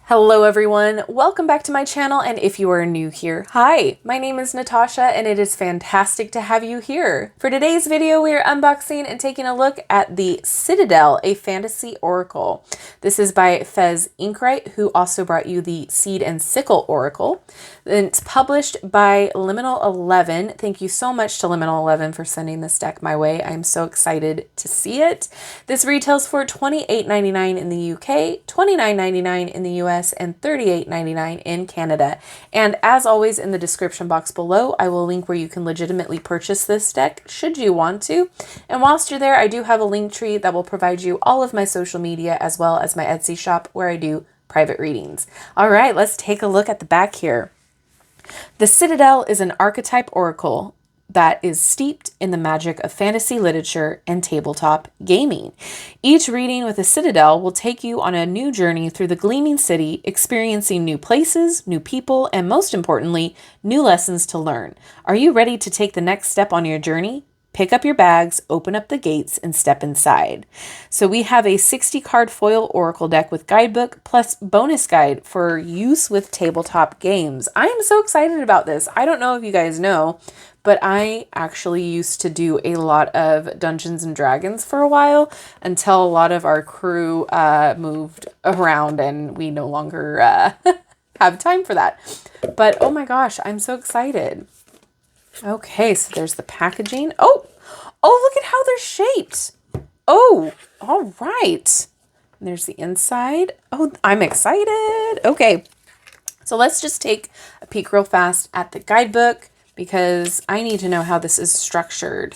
Hello everyone, welcome back to my channel, and if you are new here, hi, my name is Natasha and it is fantastic to have you here. For today's video, we are unboxing and taking a look at the Citadel, a fantasy oracle. This is by Fez Inkwright, who also brought you the Seed and Sickle Oracle. It's published by Liminal 11. Thank you so much to Liminal 11 for sending this deck my way. I'm so excited to see it. This retails for $28.99 in the UK, $29.99 in the US, and $38.99 in Canada. And as always, in the description box below, I will link where you can legitimately purchase this deck should you want to. And whilst you're there, I do have a link tree that will provide you all of my social media as well as my Etsy shop where I do private readings. All right, let's take a look at the back here. The Citadel is an archetype oracle that is steeped in the magic of fantasy literature and tabletop gaming. Each reading with a Citadel will take you on a new journey through the gleaming city, experiencing new places, new people, and most importantly, new lessons to learn. Are you ready to take the next step on your journey? Pick up your bags, open up the gates, and step inside. So we have a 60 card foil oracle deck with guidebook plus bonus guide for use with tabletop games. I am so excited about this. I don't know if you guys know, but I actually used to do a lot of Dungeons and Dragons for a while until a lot of our crew moved around and we no longer have time for that. But oh my gosh, I'm so excited. Okay, so there's the packaging. Oh, look at how they're shaped. Oh, all right. And there's the inside. Oh, I'm excited. Okay, so let's just take a peek real fast at the guidebook because I need to know how this is structured.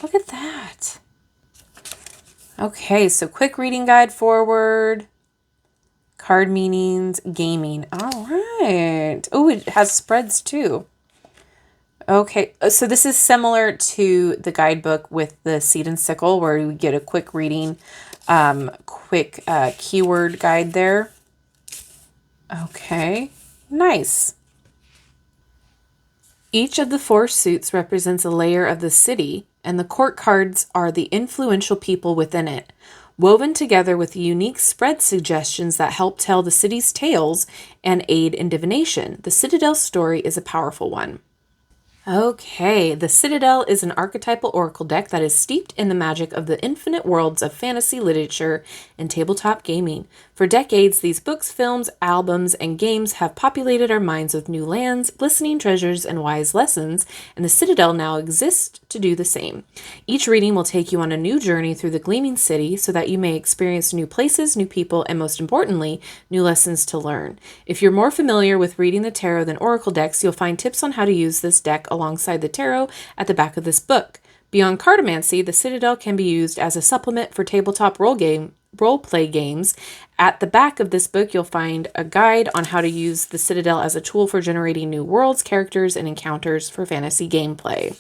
Look at that. Okay, so quick reading guide forward. Card meanings, gaming. All right. Oh, it has spreads too. Okay, so this is similar to the guidebook with the Seed and Sickle where you get a quick reading, quick keyword guide there. Okay, nice. Each of the 4 suits represents a layer of the city, and the court cards are the influential people within it, woven together with unique spread suggestions that help tell the city's tales and aid in divination. The Citadel story is a powerful one. Okay, the Citadel is an archetypal oracle deck that is steeped in the magic of the infinite worlds of fantasy literature and tabletop gaming. For decades, these books, films, albums, and games have populated our minds with new lands, glistening treasures, and wise lessons, and the Citadel now exists to do the same. Each reading will take you on a new journey through the gleaming city so that you may experience new places, new people, and most importantly, new lessons to learn. If you're more familiar with reading the tarot than oracle decks, you'll find tips on how to use this deck alongside the tarot at the back of this book. Beyond cartomancy, the Citadel can be used as a supplement for tabletop role-play games. At the back of this book, you'll find a guide on how to use the Citadel as a tool for generating new worlds, characters, and encounters for fantasy gameplay.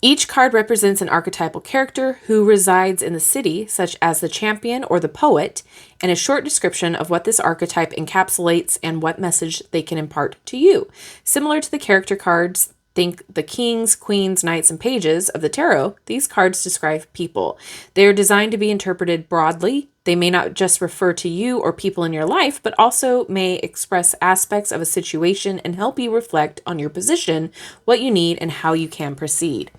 Each card represents an archetypal character who resides in the city, such as the champion or the poet, and a short description of what this archetype encapsulates and what message they can impart to you. Similar to the character cards, think the kings, queens, knights, and pages of the tarot, these cards describe people. They are designed to be interpreted broadly. They may not just refer to you or people in your life, but also may express aspects of a situation and help you reflect on your position, what you need, and how you can proceed.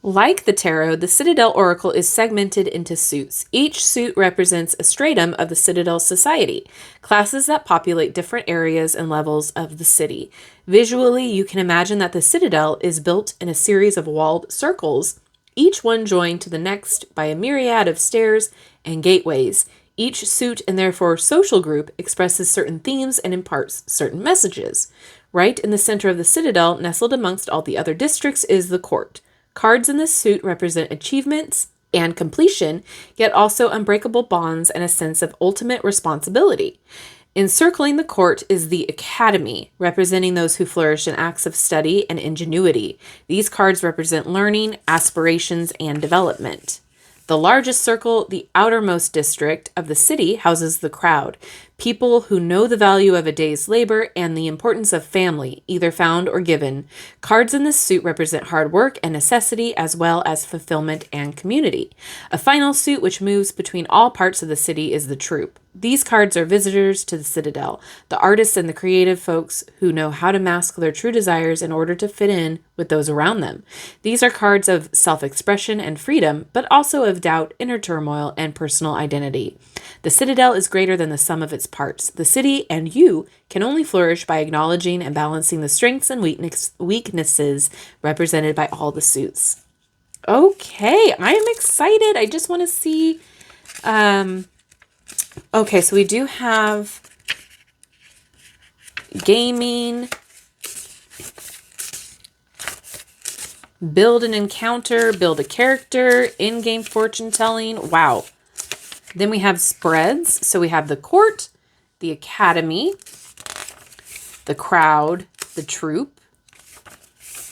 Like the tarot, the Citadel Oracle is segmented into suits. Each suit represents a stratum of the Citadel society, classes that populate different areas and levels of the city. Visually, you can imagine that the Citadel is built in a series of walled circles, each one joined to the next by a myriad of stairs and gateways. Each suit and therefore social group expresses certain themes and imparts certain messages. Right in the center of the Citadel, nestled amongst all the other districts, is the court. Cards in this suit represent achievements and completion, yet also unbreakable bonds and a sense of ultimate responsibility. Encircling the court is the Academy, representing those who flourish in acts of study and ingenuity. These cards represent learning, aspirations, and development. The largest circle, the outermost district of the city, houses the crowd, People who know the value of a day's labor and the importance of family, either found or given. Cards in this suit represent hard work and necessity, as well as fulfillment and community. A final suit which moves between all parts of the city is the Troop. These cards are visitors to the Citadel, the artists and the creative folks who know how to mask their true desires in order to fit in with those around them. These are cards of self-expression and freedom, but also of doubt, inner turmoil, and personal identity. The Citadel is greater than the sum of its parts. The city and you can only flourish by acknowledging and balancing the strengths and weaknesses represented by all the suits. Okay, I am excited. I just want to see... Okay, so we do have gaming, build an encounter, build a character, in-game fortune telling. Wow. Then we have spreads. So we have the court, the academy, the crowd, the troop,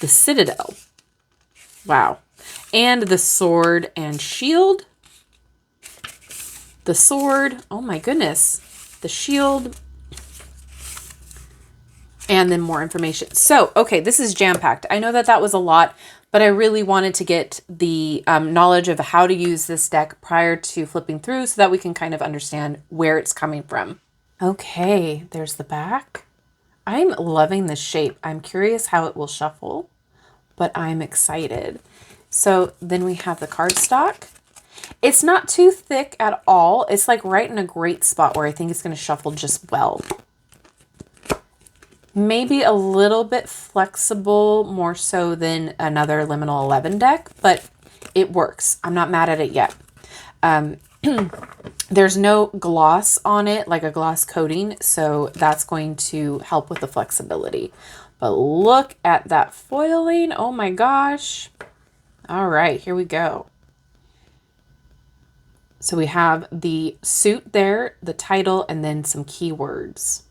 the citadel. Wow. And the sword and shield. The sword, oh my goodness, the shield, and then more information. So, okay, this is jam-packed. I know that that was a lot, but I really wanted to get the knowledge of how to use this deck prior to flipping through so that we can kind of understand where it's coming from. Okay, there's the back. I'm loving this shape. I'm curious how it will shuffle, but I'm excited. So then we have the cardstock. It's not too thick at all. It's like right in a great spot where I think it's going to shuffle just well. Maybe a little bit flexible, more so than another Liminal 11 deck, but it works. I'm not mad at it yet. There's no gloss on it, like a gloss coating, so that's going to help with the flexibility. But look at that foiling. Oh my gosh. All right, here we go. So we have the suit there, the title, and then some keywords.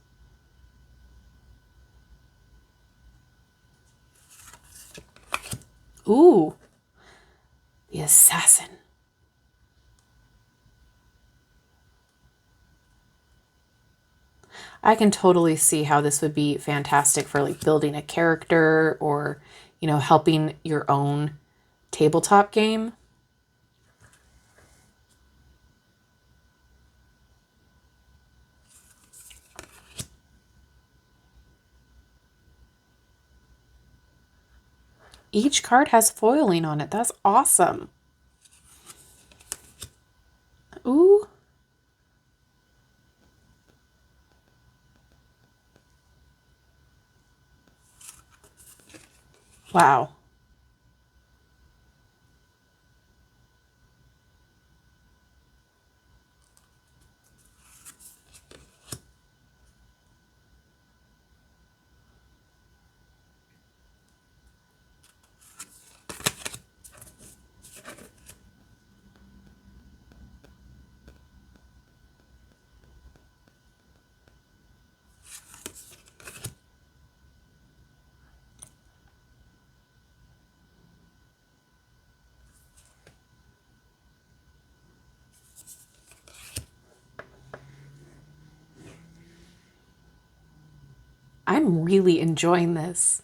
Ooh, the assassin. I can totally see how this would be fantastic for like building a character or, you know, helping your own tabletop game. Each card has foiling on it. That's awesome. Ooh. Wow. I'm really enjoying this.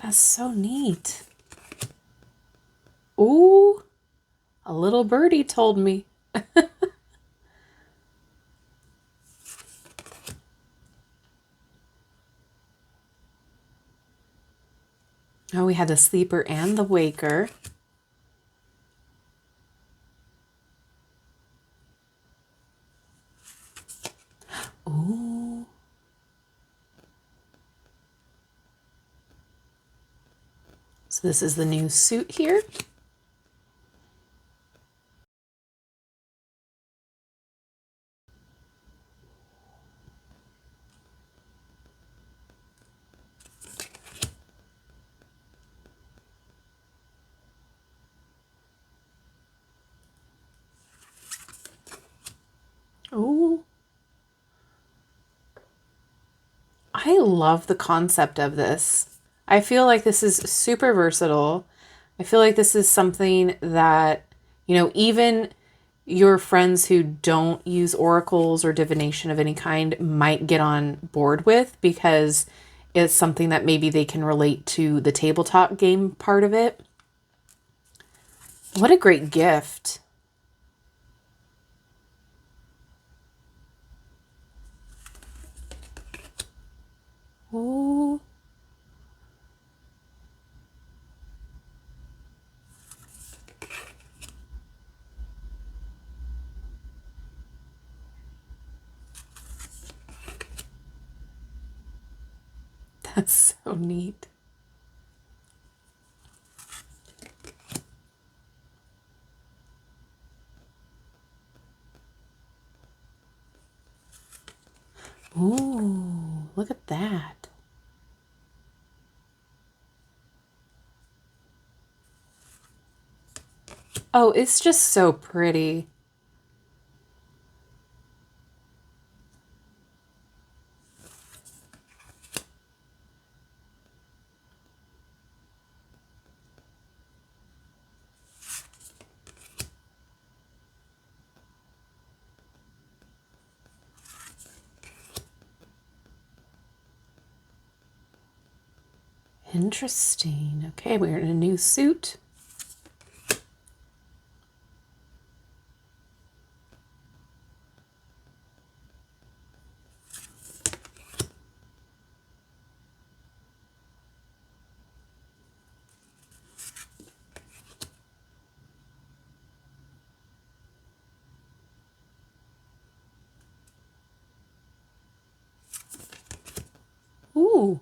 That's so neat. Ooh, a little birdie told me. Oh, we had the sleeper and the waker. Ooh. So this is the new suit here. Ooh. I love the concept of this. I feel like this is super versatile. I feel like this is something that, even your friends who don't use oracles or divination of any kind might get on board with, because it's something that maybe they can relate to the tabletop game part of it. What a great gift. Oh. That's so neat. Ooh, look at that. Oh, it's just so pretty. Interesting. Okay, we're in a new suit. Ooh.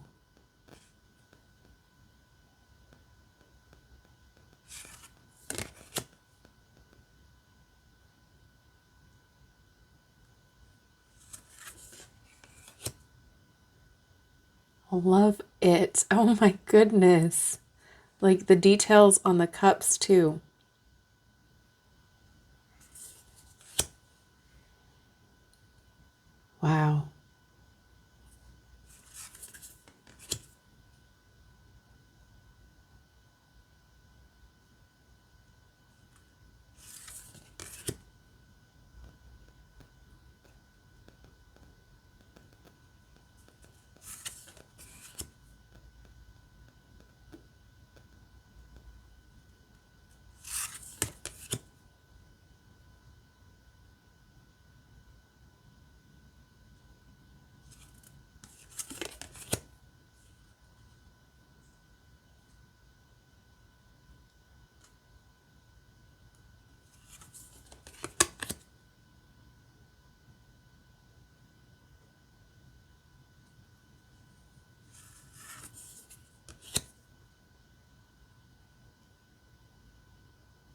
I love it. Oh my goodness. Like the details on the cups too. Wow.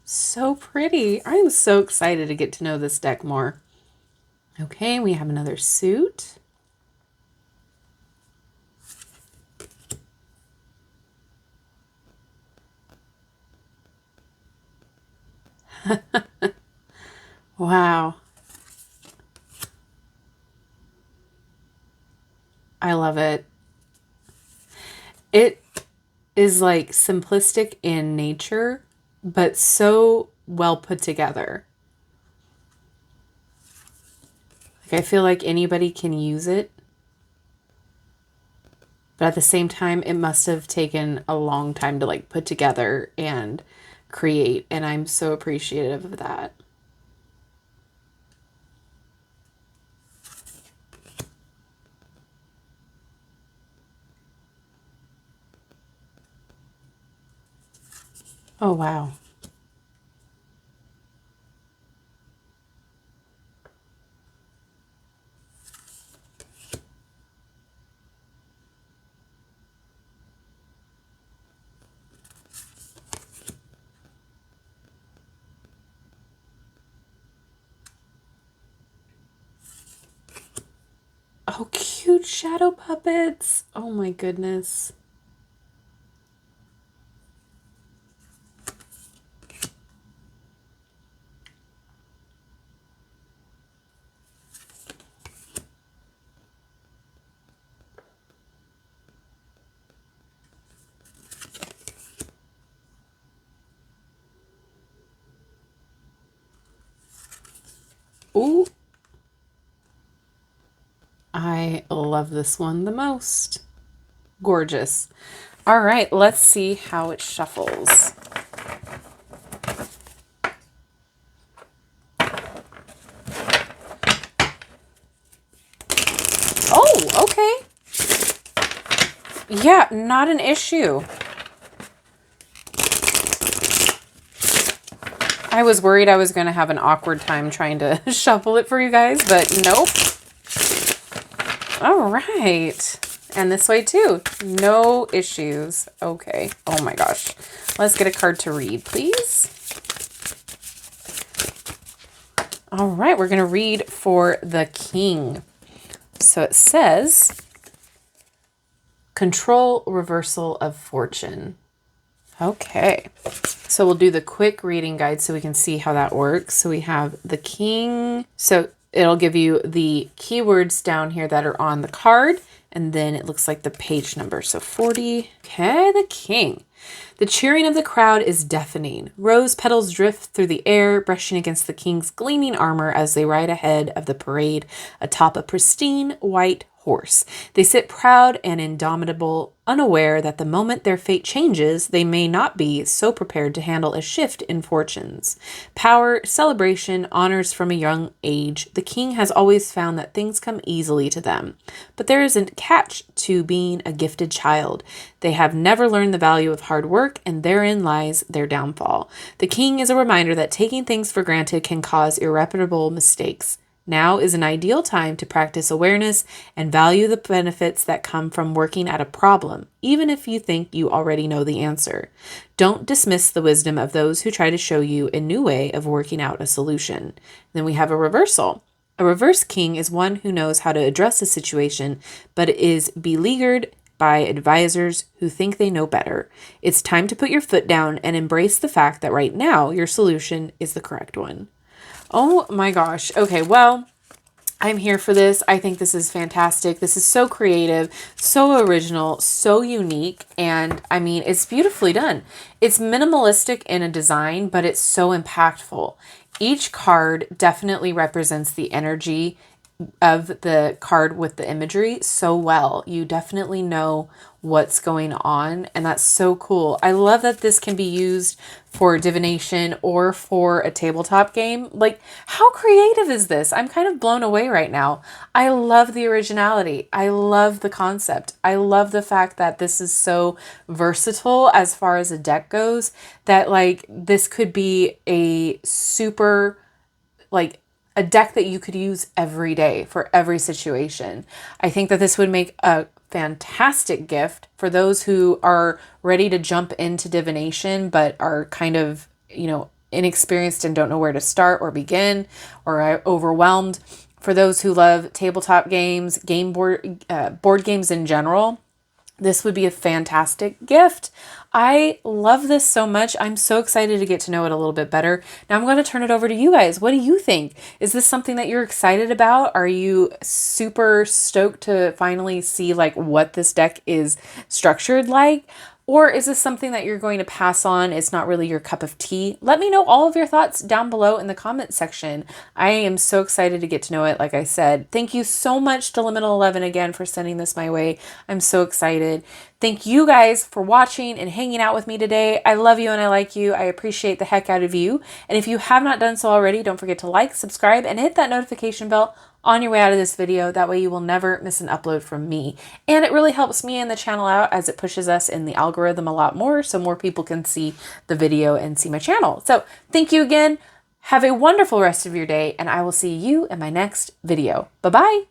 So pretty. I'm so excited to get to know this deck more. Okay, we have another suit. Wow. I love it. It is like simplistic in nature, but so well put together. Like I feel like anybody can use it. But at the same time, it must have taken a long time to like put together and create. And I'm so appreciative of that. Oh, wow. Oh, cute shadow puppets. Oh my goodness. Ooh. I love this one the most. Gorgeous. All right, let's see how it shuffles. Oh, okay. Yeah, not an issue. I was worried I was going to have an awkward time trying to shuffle it for you guys, but nope. All right. And this way too. No issues. Okay. Oh my gosh. Let's get a card to read, please. All right. We're going to read for the king. So it says, control reversal of fortune. Okay. So we'll do the quick reading guide so we can see how that works. So we have the king. So it'll give you the keywords down here that are on the card. And then it looks like the page number. So 40. Okay, the king. The cheering of the crowd is deafening. Rose petals drift through the air, brushing against the king's gleaming armor as they ride ahead of the parade atop a pristine white horse. They sit proud and indomitable, unaware that the moment their fate changes, they may not be so prepared to handle a shift in fortunes. Power, celebration, honors from a young age, the king has always found that things come easily to them. But there is a catch to being a gifted child. They have never learned the value of hard work, and therein lies their downfall. The king is a reminder that taking things for granted can cause irreparable mistakes. Now is an ideal time to practice awareness and value the benefits that come from working at a problem, even if you think you already know the answer. Don't dismiss the wisdom of those who try to show you a new way of working out a solution. Then we have a reversal. A reverse king is one who knows how to address a situation, but is beleaguered by advisors who think they know better. It's time to put your foot down and embrace the fact that right now your solution is the correct one. Oh my gosh. Okay, well, I'm here for this. I think this is fantastic. This is so creative, so original, so unique, and I mean, it's beautifully done. It's minimalistic in a design, but it's so impactful. Each card definitely represents the energy of the card with the imagery so well. You definitely know what's going on, and that's so cool. I love that this can be used for divination or for a tabletop game. Like, how creative is this? I'm kind of blown away right now. I love the originality. I love the concept. I love the fact that this is so versatile as far as a deck goes, that like this could be a super like a deck that you could use every day for every situation. I think that this would make a fantastic gift for those who are ready to jump into divination, but are kind of, inexperienced and don't know where to start or begin, or are overwhelmed. For those who love tabletop games, board games in general, this would be a fantastic gift. I love this so much. I'm so excited to get to know it a little bit better. Now I'm going to turn it over to you guys. What do you think? Is this something that you're excited about? Are you super stoked to finally see like what this deck is structured like? Or is this something that you're going to pass on? It's not really your cup of tea. Let me know all of your thoughts down below in the comment section. I am so excited to get to know it. Like I said, thank you so much to Liminal 11 again for sending this my way. I'm so excited. Thank you guys for watching and hanging out with me today. I love you and I like you. I appreciate the heck out of you. And if you have not done so already, don't forget to like, subscribe, and hit that notification bell on your way out of this video. That way you will never miss an upload from me. And it really helps me and the channel out as it pushes us in the algorithm a lot more so more people can see the video and see my channel. So thank you again. Have a wonderful rest of your day and I will see you in my next video. Bye-bye.